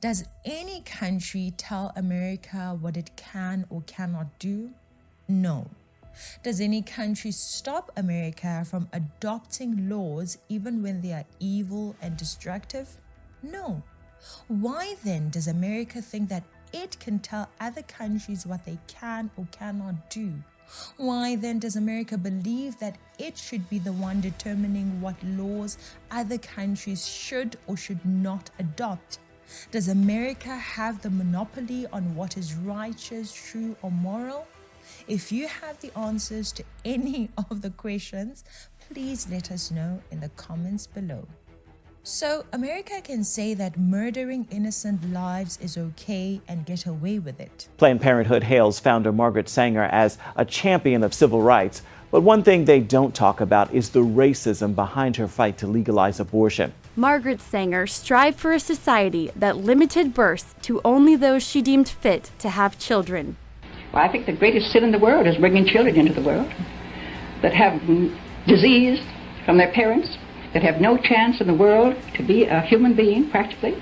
Does any country tell America what it can or cannot do? No. Does any country stop America from adopting laws even when they are evil and destructive? No. Why then does America think that it can tell other countries what they can or cannot do? Why then does America believe that it should be the one determining what laws other countries should or should not adopt? Does America have the monopoly on what is righteous, true, or moral? If you have the answers to any of the questions, please let us know in the comments below. So, America can say that murdering innocent lives is okay and get away with it. Planned Parenthood hails founder Margaret Sanger as a champion of civil rights. But one thing they don't talk about is the racism behind her fight to legalize abortion. Margaret Sanger strived for a society that limited births to only those she deemed fit to have children. Well, I think the greatest sin in the world is bringing children into the world that have disease from their parents, that have no chance in the world to be a human being, practically.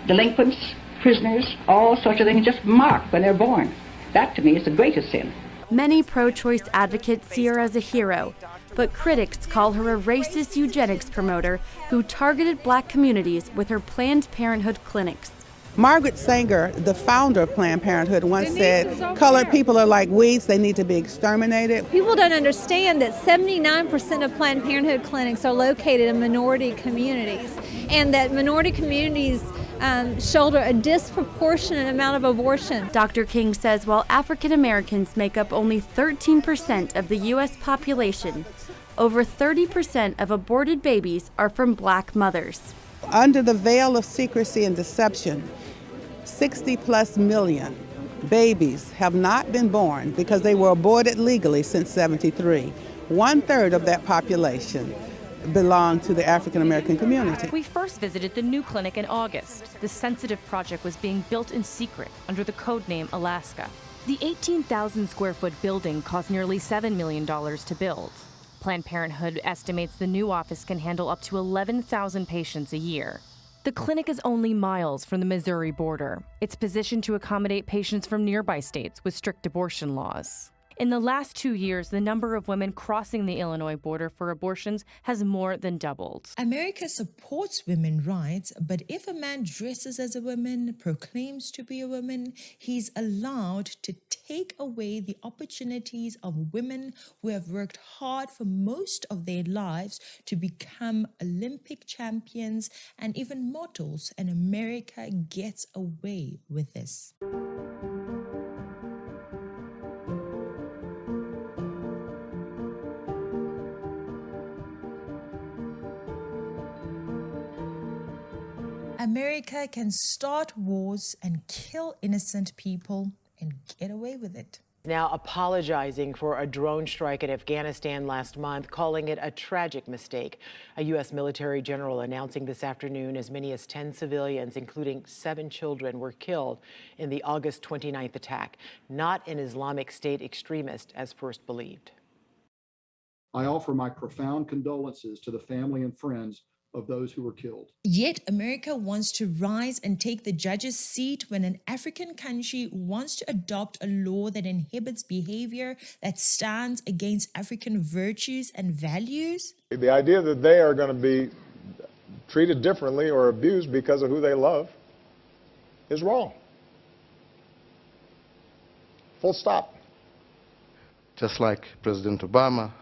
Delinquents, prisoners, all sorts of things just marked when they're born. That, to me, is the greatest sin. Many pro-choice advocates see her as a hero, but critics call her a racist eugenics promoter who targeted black communities with her Planned Parenthood clinics. Margaret Sanger, the founder of Planned Parenthood, once said, colored people are like weeds, they need to be exterminated. People don't understand that 79% of Planned Parenthood clinics are located in minority communities, and that minority communities shoulder a disproportionate amount of abortion. Dr. King says while African Americans make up only 13% of the U.S. population, over 30% of aborted babies are from black mothers. Under the veil of secrecy and deception, 60+ million babies have not been born because they were aborted legally since '73. 1/3 of that population belong to the African American community. We first visited the new clinic in August. The sensitive project was being built in secret under the code name Alaska. The 18,000 square foot building cost nearly $7 million to build. Planned Parenthood estimates the new office can handle up to 11,000 patients a year. The clinic is only miles from the Missouri border. It's positioned to accommodate patients from nearby states with strict abortion laws. In the last 2 years, the number of women crossing the Illinois border for abortions has more than doubled. America supports women's rights, but if a man dresses as a woman, proclaims to be a woman, he's allowed to take away the opportunities of women who have worked hard for most of their lives to become Olympic champions and even models, and America gets away with this. America can start wars and kill innocent people and get away with it. Now apologizing for a drone strike in Afghanistan last month, calling it a tragic mistake. A U.S. military general announcing this afternoon as many as 10 civilians, including 7 children, were killed in the August 29th attack, not an Islamic State extremist as first believed. I offer my profound condolences to the family and friends of those who were killed. Yet America wants to rise and take the judge's seat when an African country wants to adopt a law that inhibits behavior that stands against African virtues and values. The idea that they are going to be treated differently or abused because of who they love is wrong. Full stop. Just like President Obama,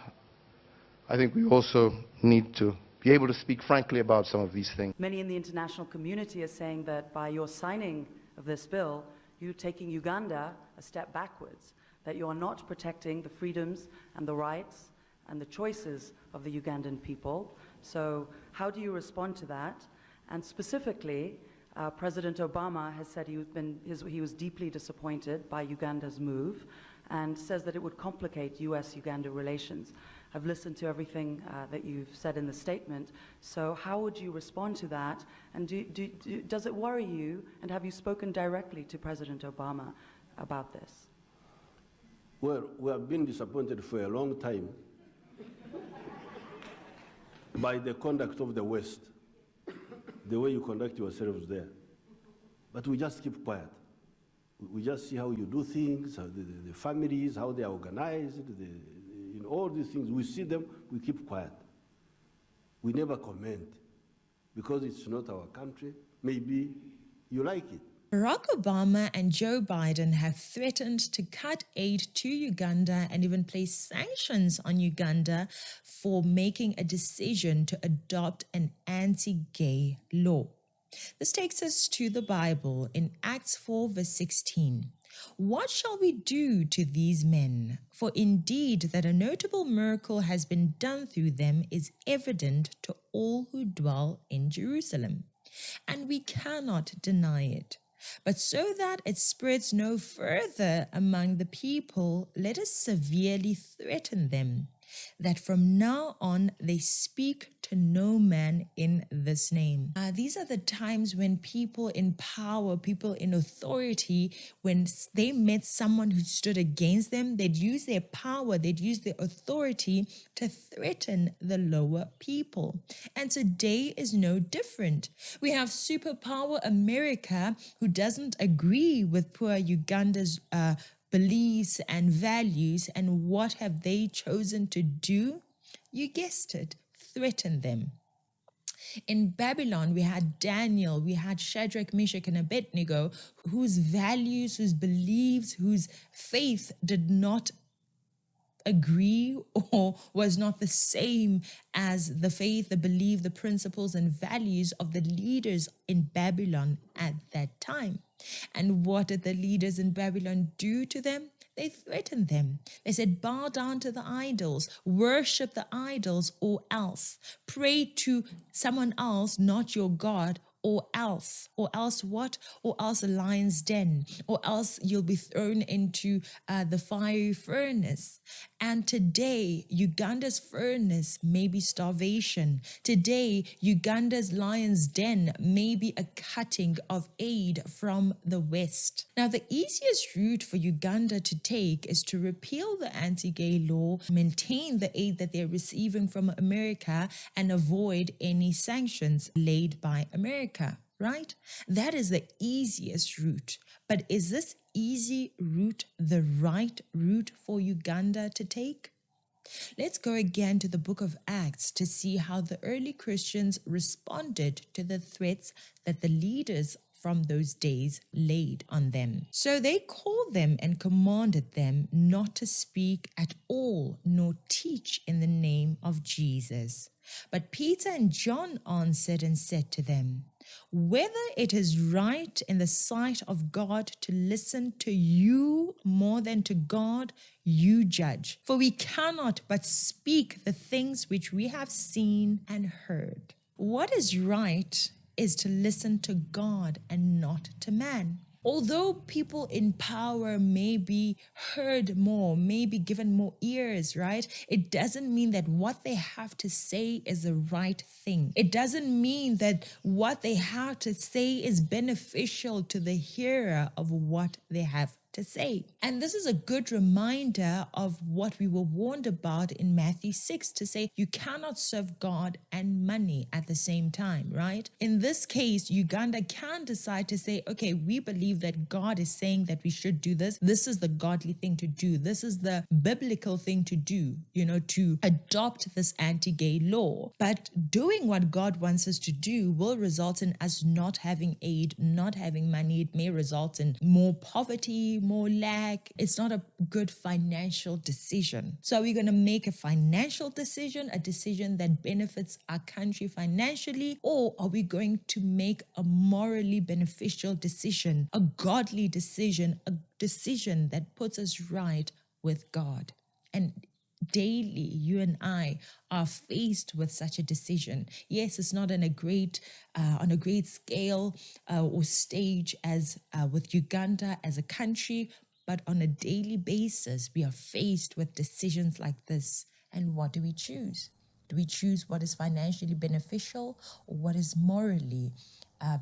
I think we also need to be able to speak frankly about some of these things. Many in the international community are saying that by your signing of this bill, you're taking Uganda a step backwards, that you are not protecting the freedoms and the rights and the choices of the Ugandan people. So how do you respond to that? And specifically, President Obama has said he was deeply disappointed by Uganda's move and says that it would complicate US-Uganda relations. I've listened to everything that you've said in the statement, so how would you respond to that? And does it worry you, and have you spoken directly to President Obama about this? Well, we have been disappointed for a long time by the conduct of the West, the way you conduct yourselves there. But we just keep quiet. We just see how you do things, how the families, how they are organized, all these things. We see them, we keep quiet. We never comment because it's not our country. Maybe you like it. Barrack Obama and Joe Biden have threatened to cut aid to Uganda and even place sanctions on Uganda for making a decision to adopt an anti-gay law. This takes us to the Bible in Acts 4 verse 16. What shall we do to these men? For indeed that a notable miracle has been done through them is evident to all who dwell in Jerusalem, and we cannot deny it. But so that it spreads no further among the people, let us severely threaten them, that from now on they speak to no man in this name. These are the times when people in power, people in authority, when they met someone who stood against them, they'd use their power, they'd use their authority to threaten the lower people. And today is no different. We have superpower America who doesn't agree with poor Uganda's beliefs and values, and what have they chosen to do? You guessed it, threaten them. In Babylon, we had Daniel, we had Shadrach, Meshach, and Abednego, whose values, whose beliefs, whose faith did not agree or was not the same as the faith, the belief, the principles, and values of the leaders in Babylon at that time. And what did the leaders in Babylon do to them? They threatened them. They said, bow down to the idols, worship the idols, or else. Pray to someone else, not your God, or else what? Or else a lion's den, or else you'll be thrown into the fiery furnace. And today, Uganda's furnace may be starvation. Today, Uganda's lion's den may be a cutting of aid from the West. Now, the easiest route for Uganda to take is to repeal the anti-gay law, maintain the aid that they're receiving from America, and avoid any sanctions laid by America, right? That is the easiest route. But is this easy route the right route for Uganda to take? Let's go again to the book of Acts to see how the early Christians responded to the threats that the leaders from those days laid on them. So they called them and commanded them not to speak at all, nor teach in the name of Jesus. But Peter and John answered and said to them, whether it is right in the sight of God to listen to you more than to God, you judge. For we cannot but speak the things which we have seen and heard. What is right is to listen to God and not to man. Although people in power may be heard more, may be given more ears, right? It doesn't mean that what they have to say is the right thing. It doesn't mean that what they have to say is beneficial to the hearer of what they have to say. And this is a good reminder of what we were warned about in Matthew 6 to say you cannot serve God and money at the same time, right? In this case, Uganda can decide to say, okay, we believe that God is saying that we should do this. This is the godly thing to do. This is the biblical thing to do, to adopt this anti-gay law. But doing what God wants us to do will result in us not having aid, not having money. It may result in more poverty, more lack. It's not a good financial decision. So are we going to make a financial decision, a decision that benefits our country financially, or are we going to make a morally beneficial decision, a godly decision, a decision that puts us right with God? And daily, you and I are faced with such a decision. Yes, it's not on a great scale or stage as with Uganda as a country, but on a daily basis, we are faced with decisions like this. And what do we choose? Do we choose what is financially beneficial or what is morally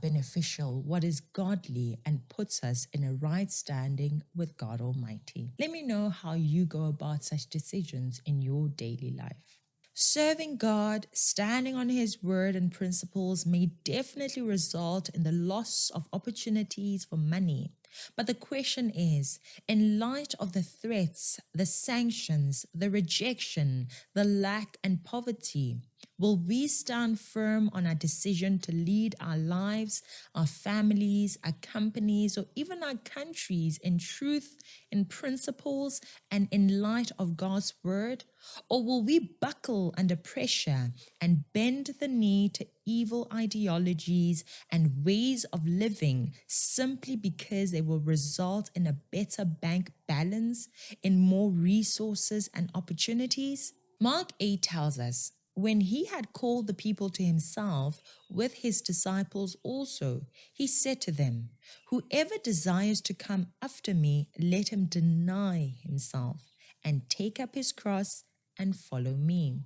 beneficial, what is godly, and puts us in a right standing with God Almighty? Let me know how you go about such decisions in your daily life. Serving God, standing on His word and principles may definitely result in the loss of opportunities for money. But the question is, in light of the threats, the sanctions, the rejection, the lack and poverty, will we stand firm on our decision to lead our lives, our families, our companies, or even our countries in truth, in principles, and in light of God's word? Or will we buckle under pressure and bend the knee to evil ideologies and ways of living simply because they will result in a better bank balance, in more resources and opportunities? Mark 8 tells us, when he had called the people to himself with his disciples also, he said to them, "Whoever desires to come after me, let him deny himself and take up his cross and follow me.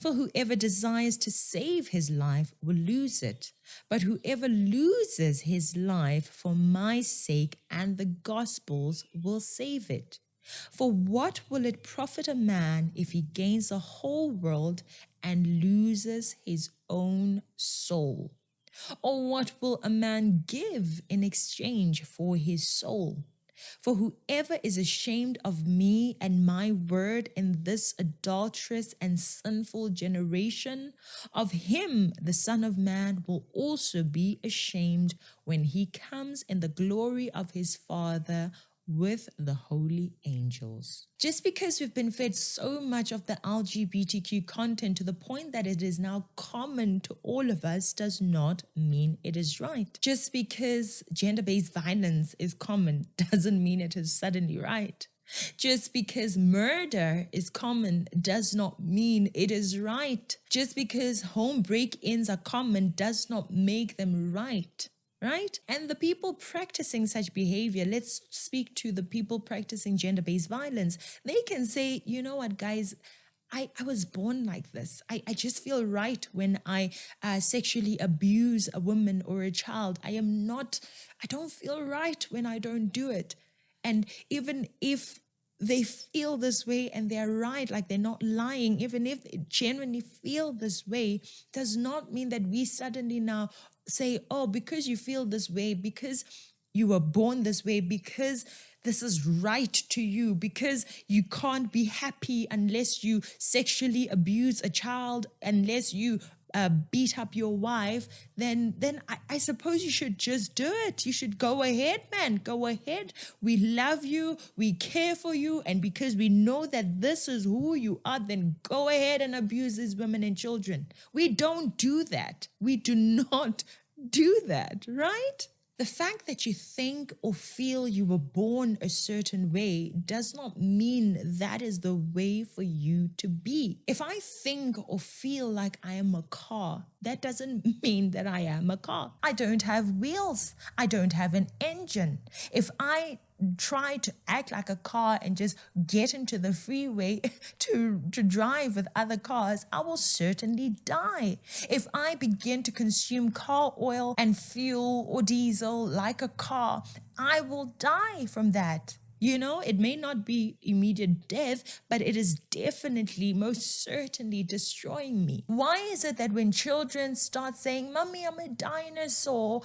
For whoever desires to save his life will lose it, but whoever loses his life for my sake and the gospel's will save it. For what will it profit a man if he gains the whole world and loses his own soul? Or what will a man give in exchange for his soul? For whoever is ashamed of me and my word in this adulterous and sinful generation, of him the Son of Man will also be ashamed when he comes in the glory of his Father with the holy angels." Just because we've been fed so much of the LGBTQ content to the point that it is now common to all of us does not mean it is right. Just because gender-based violence is common doesn't mean it is suddenly right. Just because murder is common does not mean it is right. Just because home break-ins are common does not make them right. Right? And the people practicing such behavior, let's speak to the people practicing gender-based violence. They can say, you know what, guys, I was born like this. I just feel right when I sexually abuse a woman or a child. I don't feel right when I don't do it. And even if they feel this way and they're right, like they're not lying, even if they genuinely feel this way, does not mean that we suddenly now say, oh, because you feel this way, because you were born this way, because this is right to you, because you can't be happy unless you sexually abuse a child, unless you beat up your wife, then I suppose you should just do it. You should go ahead, man. Go ahead. We love you. We care for you. And because we know that this is who you are, then go ahead and abuse these women and children. We don't do that. We do not do that, right? The fact that you think or feel you were born a certain way does not mean that is the way for you to be. If I think or feel like I am a car, that doesn't mean that I am a car. I don't have wheels. I don't have an engine. If I try to act like a car and just get into the freeway to drive with other cars, I will certainly die. If I begin to consume car oil and fuel or diesel like a car, I will die from that. You know, it may not be immediate death, but it is definitely, most certainly destroying me. Why is it that when children start saying, "Mommy, I'm a dinosaur,"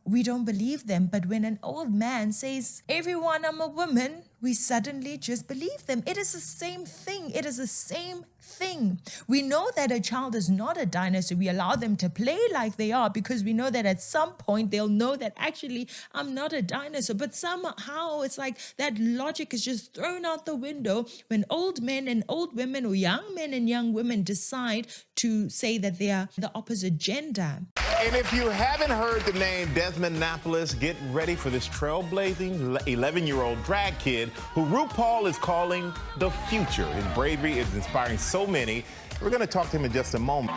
we don't believe them, but when an old man says, "Everyone, I'm a woman," we suddenly just believe them? It is the same thing. It is the same thing. We know that a child is not a dinosaur. We allow them to play like they are because we know that at some point they'll know that actually I'm not a dinosaur. But somehow it's like that logic is just thrown out the window when old men and old women or young men and young women decide to say that they are the opposite gender. And if you haven't heard the name Desmond Napoles, get ready for this trailblazing 11-year-old drag kid who RuPaul is calling the future. His bravery is inspiring so many. We're going to talk to him in just a moment.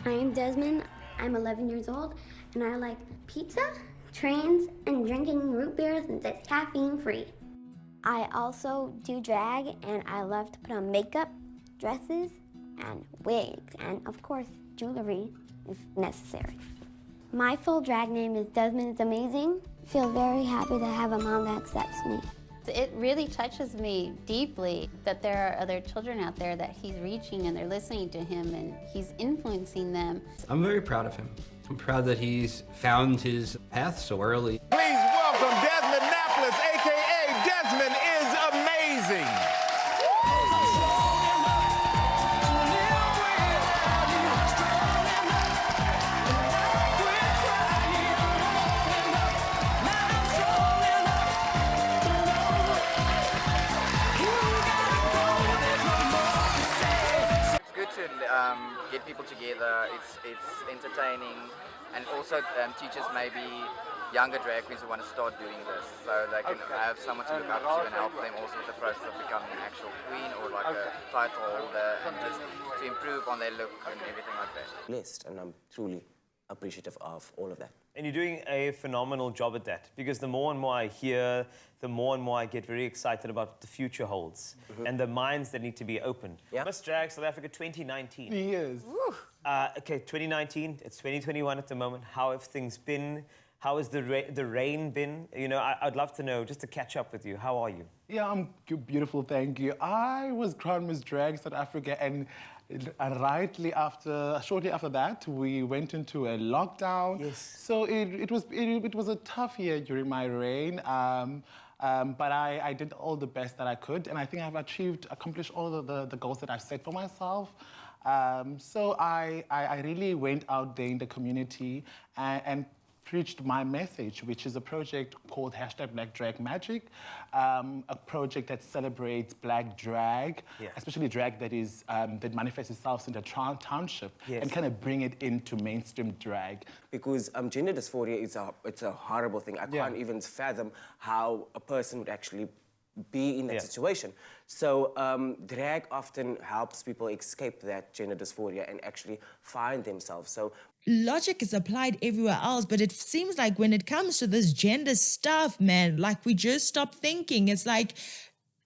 I am Desmond. I'm 11 years old, and I like pizza, trains, and drinking root beer since it's caffeine-free. I also do drag, and I love to put on makeup, dresses, and wigs, and of course, jewelry if necessary. My full drag name is Desmond is Amazing. I feel very happy to have a mom that accepts me. It really touches me deeply that there are other children out there that he's reaching and they're listening to him and he's influencing them. I'm very proud of him. I'm proud that he's found his path so early. Please welcome Desmond Napoles, a.k.a. Desmond is amazing. Get people together, it's entertaining, and also teaches maybe younger drag queens who want to start doing this, so they can have someone to look up to and help them also with the process of becoming an actual queen or like a title holder, and just to improve on their look and everything like that. Blessed, and I'm truly appreciative of all of that. And you're doing a phenomenal job at that, because the more and more I hear, the more and more I get very excited about what the future holds and the minds that need to be opened. Yeah. Miss Drag South Africa 2019. Yes. Okay, 2019, it's 2021 at the moment. How have things been? How has the reign been? You know, I'd love to know, just to catch up with you. How are you? Yeah, I'm beautiful, thank you. I was crowned Miss Drag South Africa, and shortly after that, we went into a lockdown. Yes. So it was a tough year during my reign, but I did all the best that I could, and I think I've accomplished all of the goals that I've set for myself. So I really went out there in the community and preached my message, which is a project called #BlackDragMagic, a project that celebrates Black drag, especially drag that is that manifests itself in the township, and kind of bring it into mainstream drag. Because gender dysphoria it's a horrible thing. I can't even fathom how a person would actually be in that situation. So drag often helps people escape that gender dysphoria and actually find themselves. So logic is applied everywhere else, but it seems like when it comes to this gender stuff, man, like we just stop thinking. It's like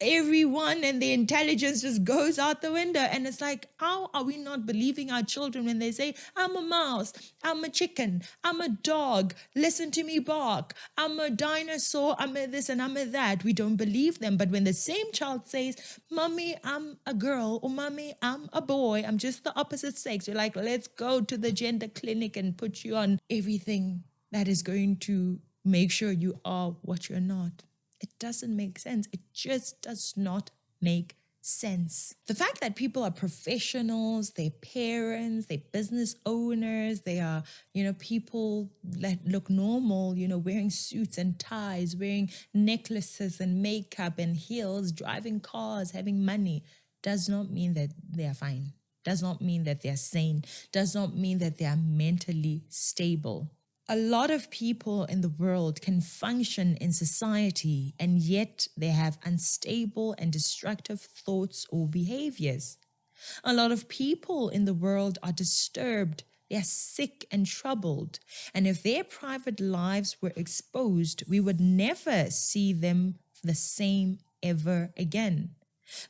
everyone and their intelligence just goes out the window. And it's like, how are we not believing our children when they say, I'm a mouse, I'm a chicken, I'm a dog, listen to me bark, I'm a dinosaur, I'm a this and I'm a that. We don't believe them. But when the same child says, Mommy, I'm a girl, or Mommy, I'm a boy, I'm just the opposite sex, you're like, let's go to the gender clinic and put you on everything that is going to make sure you are what you're not. It doesn't make sense. It just does not make sense. The fact that people are professionals, they're parents, they're business owners, they are, people that look normal, wearing suits and ties, wearing necklaces and makeup and heels, driving cars, having money, does not mean that they are fine. Does not mean that they are sane. Does not mean that they are mentally stable. A lot of people in the world can function in society, and yet they have unstable and destructive thoughts or behaviors. A lot of people in the world are disturbed, they are sick and troubled, and if their private lives were exposed, we would never see them the same ever again.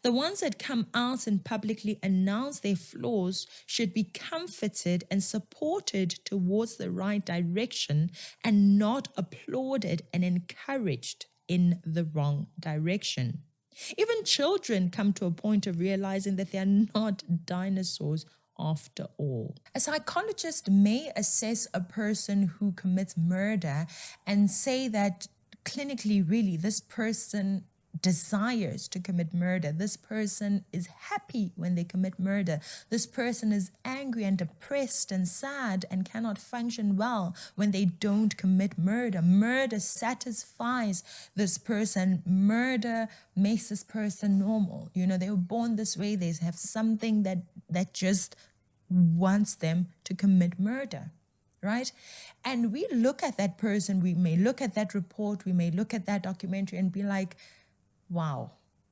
The ones that come out and publicly announce their flaws should be comforted and supported towards the right direction, and not applauded and encouraged in the wrong direction. Even children come to a point of realizing that they are not dinosaurs after all. A psychologist may assess a person who commits murder and say that clinically, really, this person desires to commit murder. This person is happy when they commit murder. This person is angry and depressed and sad and cannot function well when they don't commit murder. Murder satisfies this person. Murder makes this person normal. They were born this way. They have something that just wants them to commit murder. Right? And we look at that person, we may look at that report, we may look at that documentary and be like, wow,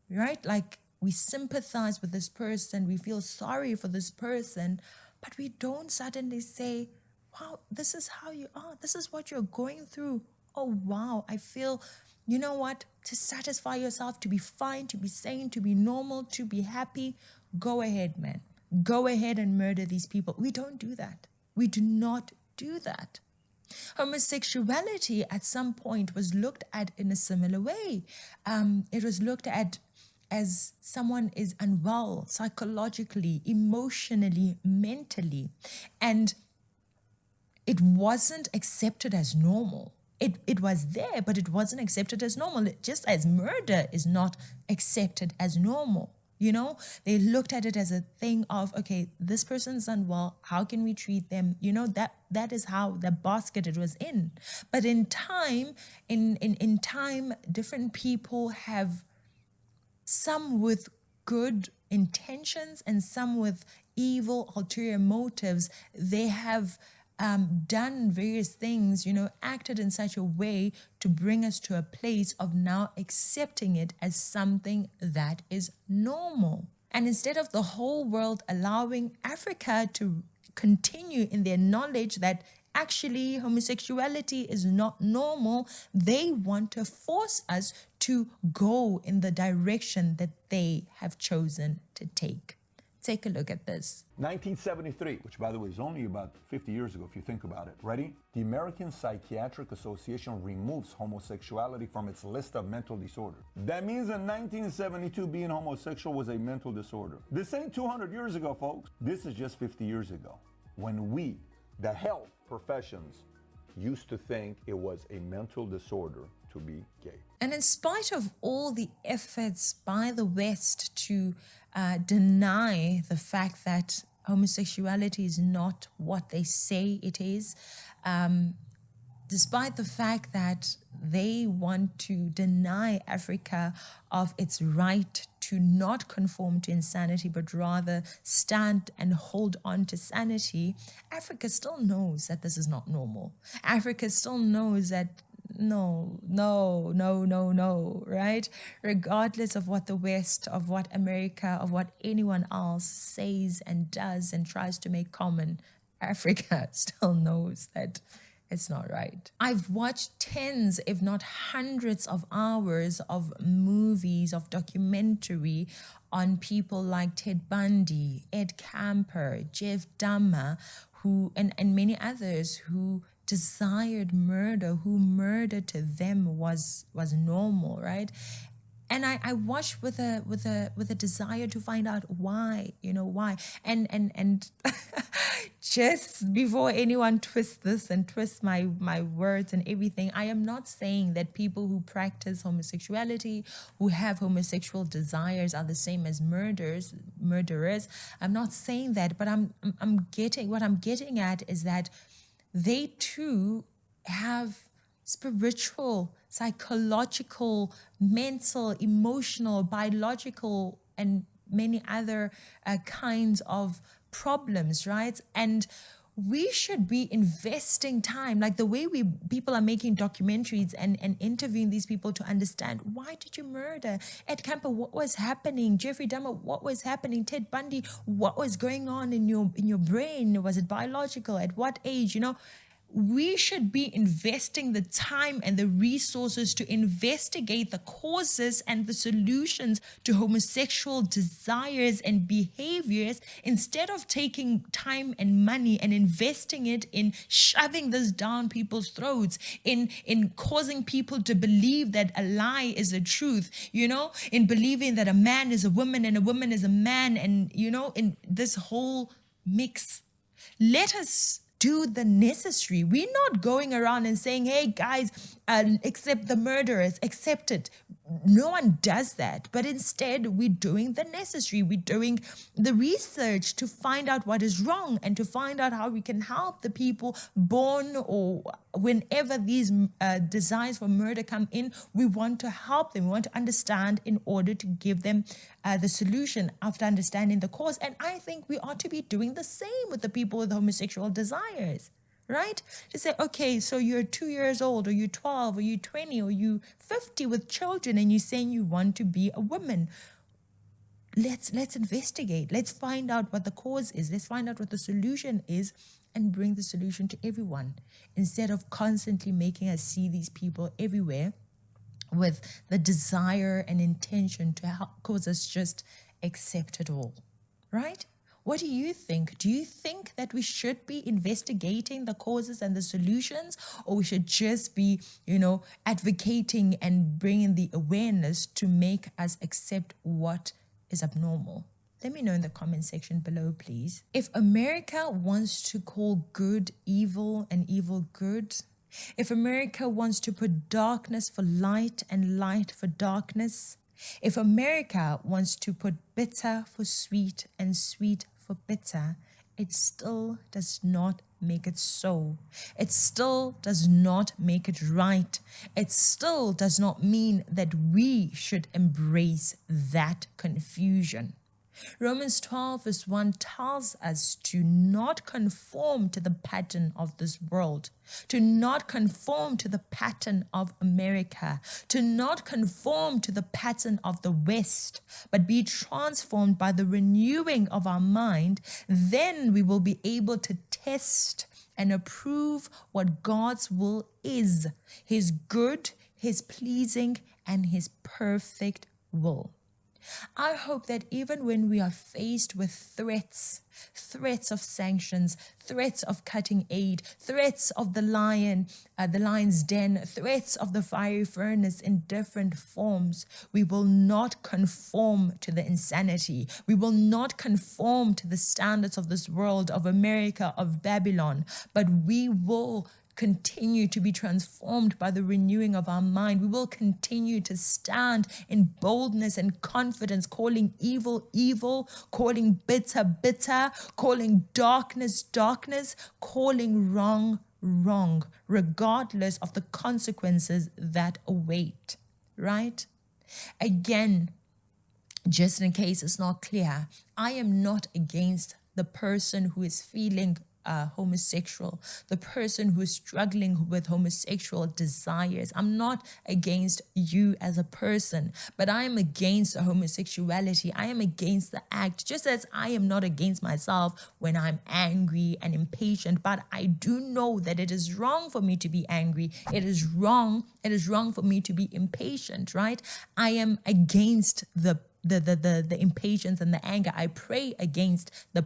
right? Like, we sympathize with this person, we feel sorry for this person, but we don't suddenly say, wow, this is how you are, this is what you're going through. Oh, wow, I feel, you know what? To satisfy yourself, to be fine, to be sane, to be normal, to be happy, go ahead, man. Go ahead and murder these people. We don't do that. We do not do that. Homosexuality at some point was looked at in a similar way. It was looked at as someone is unwell psychologically, emotionally, mentally, and it wasn't accepted as normal. It was there, but it wasn't accepted as normal. Just as murder is not accepted as normal. You know, they looked at it as a thing of, okay, this person's unwell, how can we treat them? You know, that is how the basket it was in. But in time, in time, different people have, some with good intentions and some with evil ulterior motives, they have done various things, you know, acted in such a way to bring us to a place of now accepting it as something that is normal. And instead of the whole world allowing Africa to continue in their knowledge that actually homosexuality is not normal, they want to force us to go in the direction that they have chosen to take. Take a look at this. 1973, which by the way is only about 50 years ago if you think about it. Ready? The American Psychiatric Association removes homosexuality from its list of mental disorders. That means in 1972 being homosexual was a mental disorder. This ain't 200 years ago, folks. This is just 50 years ago, when we, the health professions, used to think it was a mental disorder to be gay. And in spite of all the efforts by the West to deny the fact that homosexuality is not what they say it is, despite the fact that they want to deny Africa of its right to not conform to insanity, but rather stand and hold on to sanity, Africa still knows that this is not normal. Africa still knows that no, right? Regardless of what the West, of what America, of what anyone else says and does and tries to make common, Africa still knows that it's not right. I've watched tens, if not hundreds of hours of movies, of documentary on people like Ted Bundy, Ed Camper, Jeff Dahmer, who, and many others who desired murder, who murder to them was normal, right? And I watched with a desire to find out why, you know, why. And just before anyone twists this and twists my words and everything, I am not saying that people who practice homosexuality, who have homosexual desires, are the same as murderers. I'm not saying that, but what I'm getting at is that they too have spiritual, psychological, mental, emotional, biological, and many other kinds of problems, right? And we should be investing time, like the way people are making documentaries and interviewing these people to understand, why did you murder? Ed Camper, what was happening? Jeffrey Dahmer, what was happening? Ted Bundy, what was going on in your brain? Was it biological? At what age? You know, we should be investing the time and the resources to investigate the causes and the solutions to homosexual desires and behaviors, instead of taking time and money and investing it in shoving this down people's throats, in causing people to believe that a lie is a truth, you know, in believing that a man is a woman and a woman is a man, and, you know, in this whole mix. Let us do the necessary. We're not going around and saying, hey guys, accept the murderers, accept it. No one does that. But instead, we're doing the necessary. We're doing the research to find out what is wrong and to find out how we can help the people born, or whenever these desires for murder come in, we want to help them. We want to understand in order to give them the solution after understanding the cause. And I think we ought to be doing the same with the people with homosexual desires. Right? To say, okay, so you're 2 years old, or you're 12, or you're 20, or you're 50 with children, and you're saying you want to be a woman. Let's investigate. Let's find out what the cause is. Let's find out what the solution is and bring the solution to everyone, instead of constantly making us see these people everywhere with the desire and intention to help cause us just accept it all. Right? What do you think? Do you think that we should be investigating the causes and the solutions, or we should just be, advocating and bringing the awareness to make us accept what is abnormal? Let me know in the comment section below, please. If America wants to call good evil and evil good, if America wants to put darkness for light and light for darkness, if America wants to put bitter for sweet and sweet for bitter, it still does not make it so. It still does not make it right. It still does not mean that we should embrace that confusion. Romans 12 verse 1 tells us to not conform to the pattern of this world, to not conform to the pattern of America, to not conform to the pattern of the West, but be transformed by the renewing of our mind. Then we will be able to test and approve what God's will is, His good, His pleasing, and His perfect will. I hope that even when we are faced with threats of sanctions, threats of cutting aid, threats of the lion's den, threats of the fiery furnace in different forms, we will not conform to the insanity. We will not conform to the standards of this world, of America, of Babylon, but we will continue to be transformed by the renewing of our mind. We will continue to stand in boldness and confidence, calling evil, evil, calling bitter, bitter, calling darkness, darkness, calling wrong, wrong, regardless of the consequences that await, right? Again, just in case it's not clear, I am not against the person who is feeling homosexual, the person who is struggling with homosexual desires. I'm not against you as a person, but I am against homosexuality. I am against the act, just as I am not against myself when I'm angry and impatient. But I do know that it is wrong for me to be angry. It is wrong for me to be impatient, right? I am against the impatience and the anger. I pray against the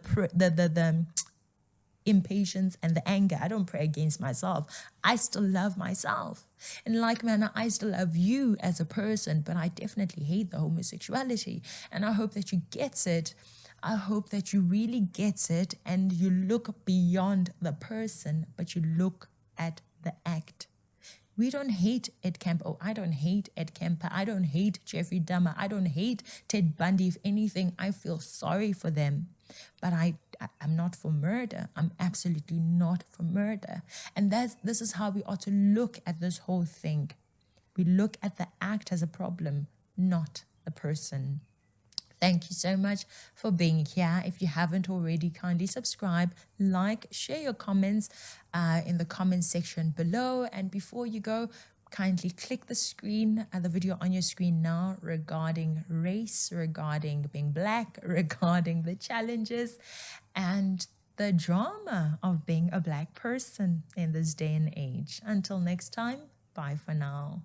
impatience and the anger. I don't pray against myself. I still love myself. In like manner, I still love you as a person, but I definitely hate the homosexuality. And I hope that you get it. I hope that you really get it and you look beyond the person, but you look at the act. We don't hate Ed Kemper. Oh, I don't hate Ed Kemper. I don't hate Jeffrey Dahmer. I don't hate Ted Bundy. If anything, I feel sorry for them. But I'm not for murder. I'm absolutely not for murder. And this is how we ought to look at this whole thing. We look at the act as a problem, not the person. Thank you so much for being here. If you haven't already, kindly subscribe, like, share your comments in the comment section below. And before you go, kindly click the video on your screen now regarding race, regarding being Black, regarding the challenges and the drama of being a Black person in this day and age. Until next time, bye for now.